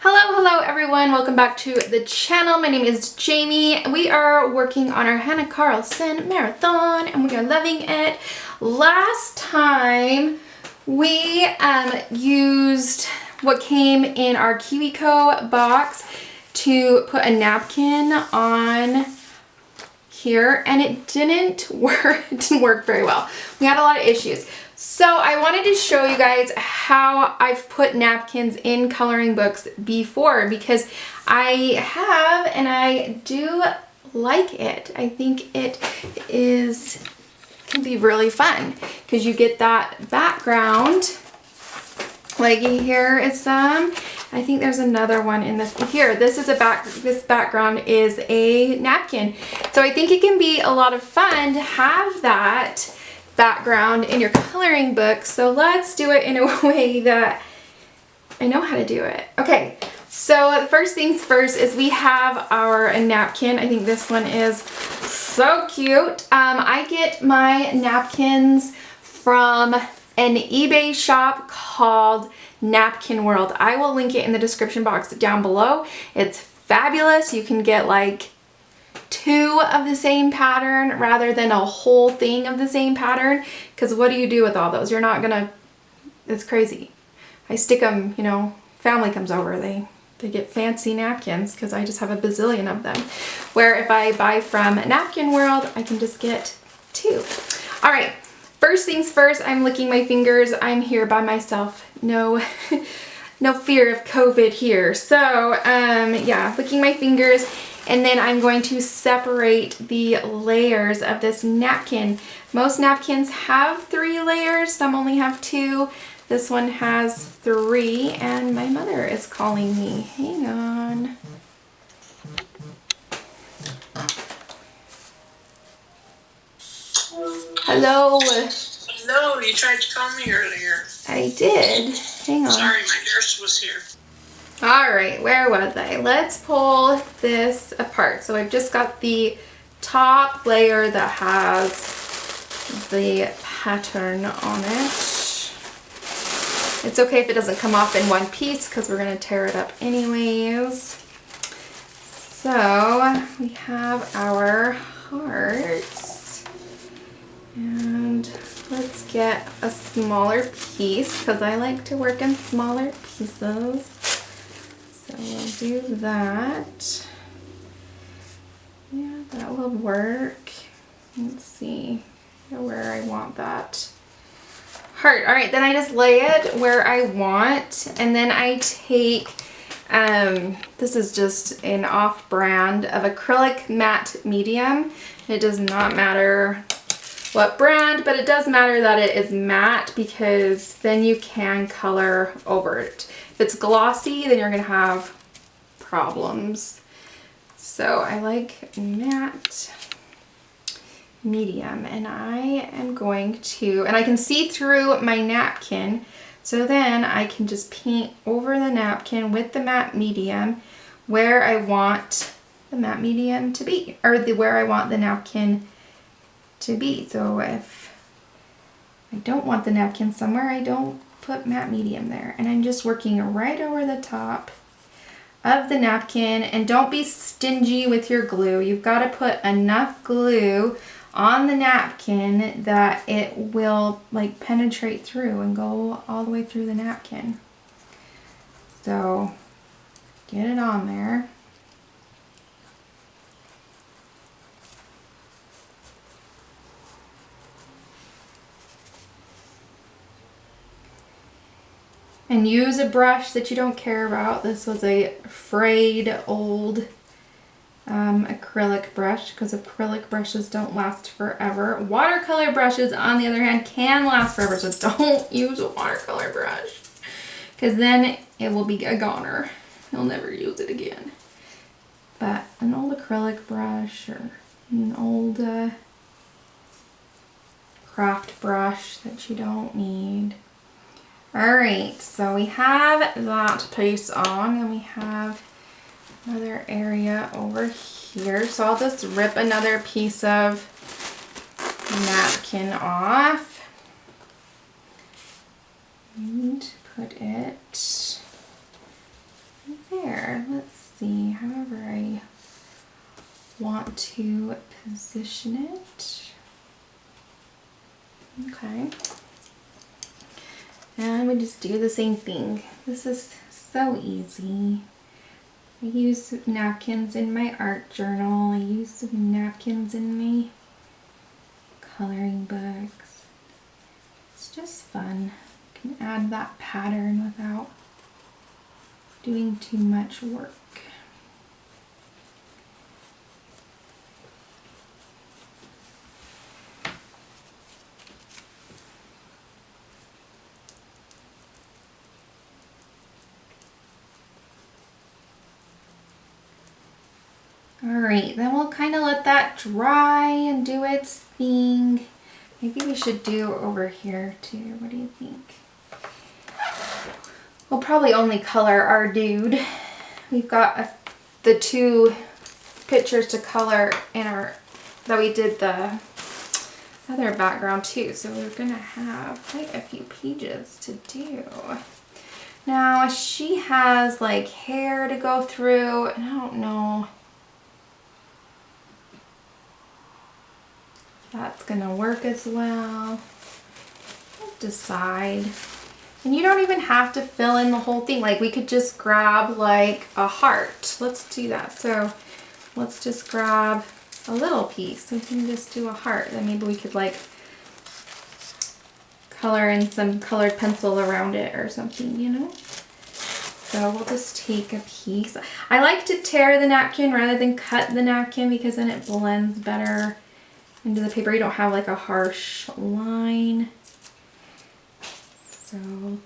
Hello everyone, welcome back to the channel. My name is Jamie. We are working on our Hannah Carlson marathon and we are loving it. Last time we used what came in our KiwiCo box to put a napkin on here and it didn't work. It didn't work very well. We had a lot of issues. So I wanted to show you guys how I've put napkins in coloring books before because I have and I do like it. I think it can be really fun because you get that background. Like here is some. I think there's another one in this. Here, this background is a napkin. So I think it can be a lot of fun to have that background in your coloring book. So let's do it in a way that I know how to do it. Okay, so the first things first is we have our napkin. I think this one is so cute. I get my napkins from an eBay shop called Napkin World. I will link it in the description box down below. It's fabulous. You can get like 2 of the same pattern rather than a whole thing of the same pattern, because what do you do with all those? You're not gonna, it's crazy. I stick them, you know, family comes over, they get fancy napkins because I just have a bazillion of them. Where if I buy from Napkin World, I can just get 2. All right, first things first, I'm licking my fingers. I'm here by myself. No, no fear of COVID here. So yeah, licking my fingers. And then I'm going to separate the layers of this napkin. Most napkins have 3 layers, some only have 2. This one has 3, and my mother is calling me. Hang on. Hello. Hello, you tried to call me earlier. I did. Hang on. Sorry, my nurse was here. All right, where was I? Let's pull this apart. So I've just got the top layer that has the pattern on it. It's okay if it doesn't come off in one piece because we're going to tear it up anyways. So we have our hearts. And let's get a smaller piece because I like to work in smaller pieces. So we'll do that. Yeah, that will work. Let's see where I want that heart. All right, then I just lay it where I want, and then I take, this is just an off-brand of acrylic matte medium. It does not matter what brand, but it does matter that it is matte because then you can color over it. If it's glossy, then you're gonna have problems. So I like matte medium, and I am going to, and I can see through my napkin, so then I can just paint over the napkin with the matte medium where I want the matte medium to be, or where I want the napkin to be. So if I don't want the napkin somewhere, I don't put matte medium there, and I'm just working right over the top of the napkin. And don't be stingy with your glue. You've got to put enough glue on the napkin that it will like penetrate through and go all the way through the napkin. So get it on there. And use a brush that you don't care about. This was a frayed old acrylic brush because acrylic brushes don't last forever. Watercolor brushes, on the other hand, can last forever, so don't use a watercolor brush because then it will be a goner. You'll never use it again. But an old acrylic brush or an old craft brush that you don't need. Alright, so we have that piece on, and we have another area over here. So I'll just rip another piece of napkin off and put it, I there. Let's see, however I want to position it. Okay. And we just do the same thing. This is so easy. I use napkins in my art journal. I use napkins in my coloring books. It's just fun. You can add that pattern without doing too much work. Alright, then we'll kind of let that dry and do its thing. Maybe we should do over here too. What do you think? We'll probably only color our dude. We've got the two pictures to color in our, that we did the other background too. So we're gonna have quite a few pages to do. Now she has like hair to go through, and I don't know if that's gonna work as well. I'll decide. And you don't even have to fill in the whole thing. Like we could just grab like a heart. Let's do that. So let's just grab a little piece. We can just do a heart. Then maybe we could like color in some colored pencil around it or something, you know? So we'll just take a piece. I like to tear the napkin rather than cut the napkin because then it blends better into the paper. You don't have like a harsh line. So we'll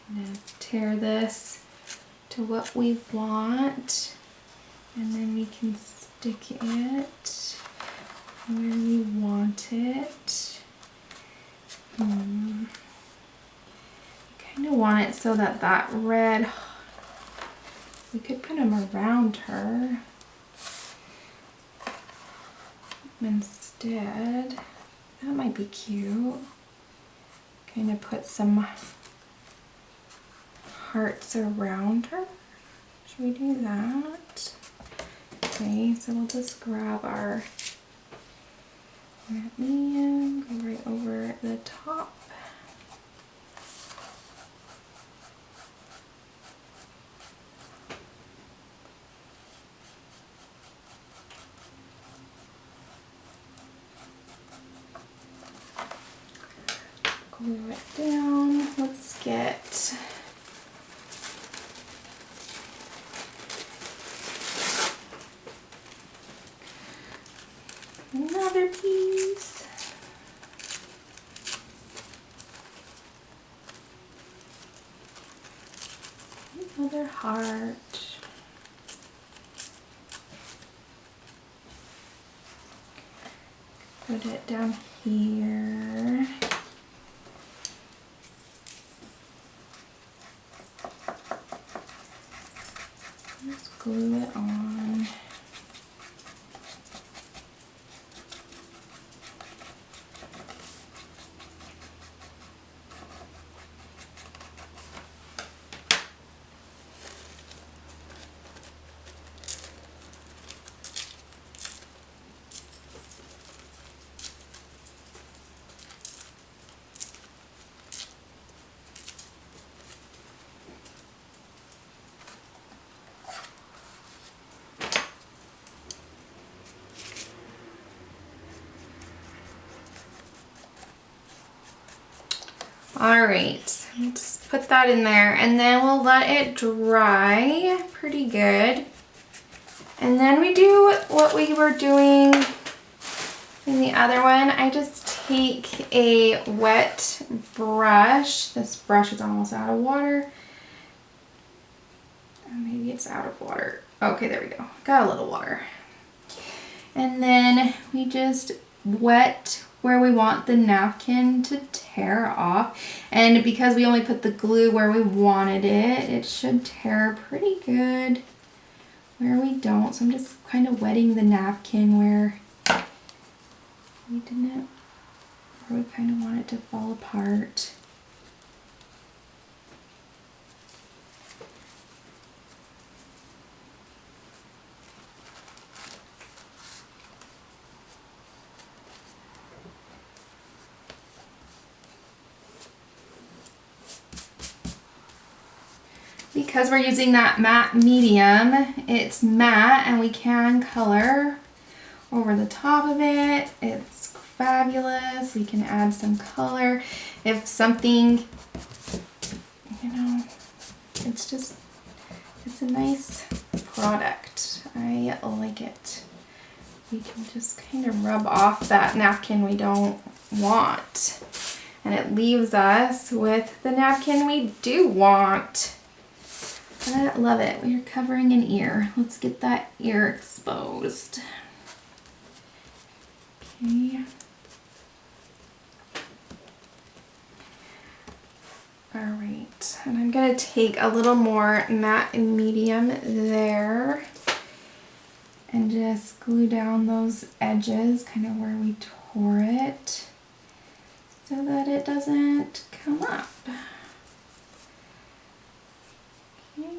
kind of tear this to what we want, and then we can stick it where we want it. Kind of want it so that that red, we could put them around her instead. That might be cute. Kind of put some hearts around her. Should we do that? Okay, so we'll just grab our medium, go right over the top. Glue it down. Let's get another piece. Another heart. Put it down here. Just glue it on. All right, just put that in there and then we'll let it dry pretty good. And then we do what we were doing in the other one. I just take a wet brush. This brush is almost out of water. Maybe it's out of water. Okay, there we go. Got a little water. And then we just wet where we want the napkin to tear off. And because we only put the glue where we wanted it, it should tear pretty good where we don't. So I'm just kind of wetting the napkin where we didn't, where we kind of want it to fall apart. because we're using that matte medium, it's matte and we can color over the top of it. It's fabulous. We can add some color. If something, you know, it's a nice product. I like it. We can just kind of rub off that napkin we don't want. And it leaves us with the napkin we do want. I love it. We're covering an ear. Let's get that ear exposed. Okay. All right, and I'm gonna take a little more matte and medium there and just glue down those edges, kind of where we tore it, so that it doesn't come up. Okay.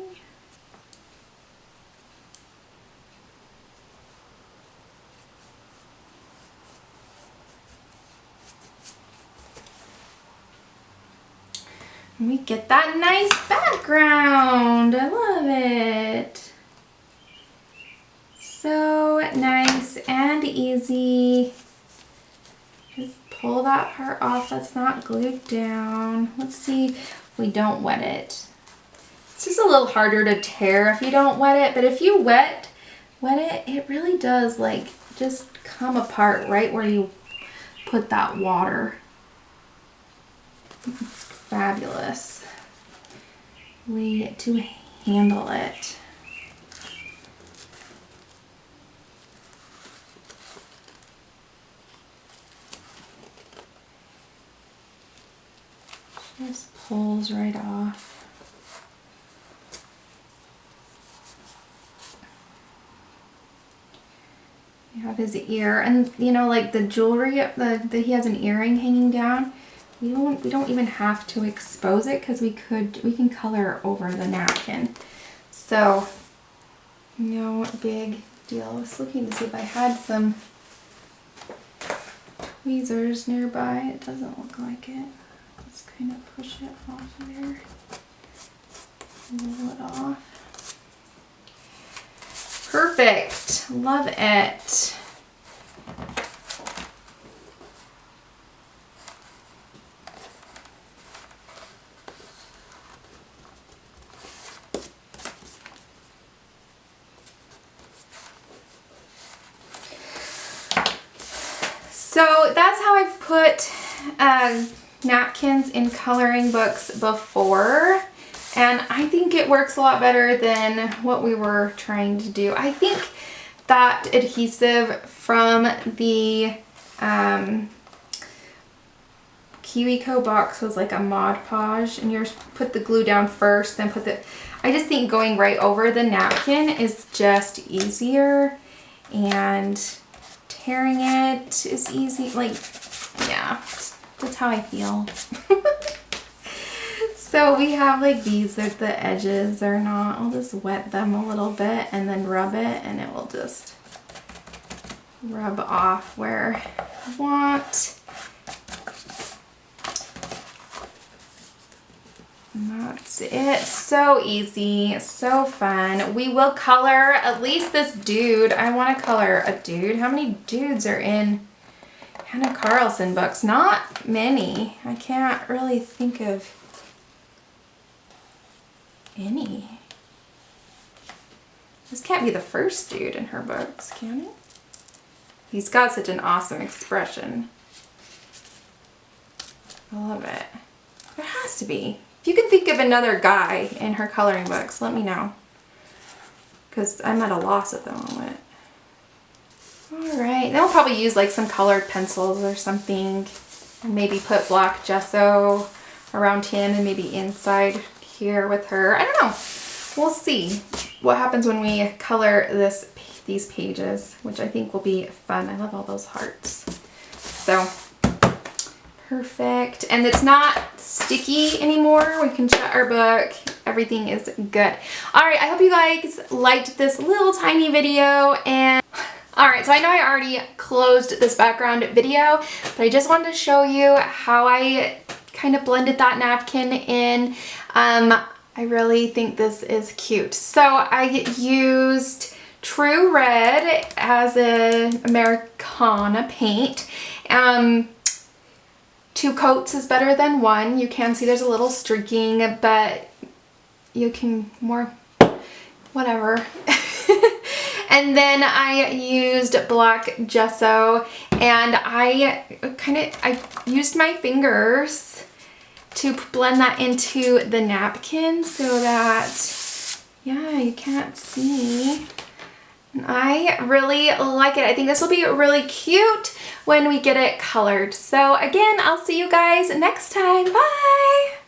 And we get that nice background. I love it. So nice and easy. Just pull that part off that's not glued down. Let's see if we don't wet it. It's just a little harder to tear if you don't wet it, but if you wet it, it really does like just come apart right where you put that water. It's fabulous way to handle it. Just pulls right off. You have his ear, and you know, like the jewelry, he has an earring hanging down. We don't even have to expose it because we can color over the napkin. So no big deal. I was looking to see if I had some tweezers nearby. It doesn't look like it. Let's kind of push it off of there. Roll it off. Perfect. Love it. So that's how I've put napkins in coloring books before, and I think it works a lot better than what we were trying to do. I think that adhesive from the KiwiCo box was like a Mod Podge, and you put the glue down first, then put the... I just think going right over the napkin is just easier, and tearing it is easy. Like, yeah, that's how I feel. So we have like these, that the edges are not, I'll just wet them a little bit and then rub it, and it will just rub off where I want. And that's it. So easy, so fun. We will color at least this dude. I want to color a dude. How many dudes are in Hannah Carlson books? Not many. I can't really think of any. This can't be the first dude in her books, can it? He's got such an awesome expression. I love it. There has to be. If you can think of another guy in her coloring books, let me know, because I'm at a loss at the moment. Alright, then we'll probably use like some colored pencils or something, and maybe put black gesso around him and maybe inside here with her. I don't know. We'll see what happens when we color these pages, which I think will be fun. I love all those hearts. So perfect. And it's not sticky anymore. We can shut our book. Everything is good. Alright, I hope you guys liked this little tiny video. And alright, so I know I already closed this background video, but I just wanted to show you how I kind of blended that napkin in. I really think this is cute. So I used True Red as an Americana paint. 2 coats is better than 1. You can see there's a little streaking, but you can more, whatever. And then I used black gesso, and I used my fingers to blend that into the napkin so that, yeah, you can't see. And I really like it. I think this will be really cute when we get it colored. So again, I'll see you guys next time. Bye!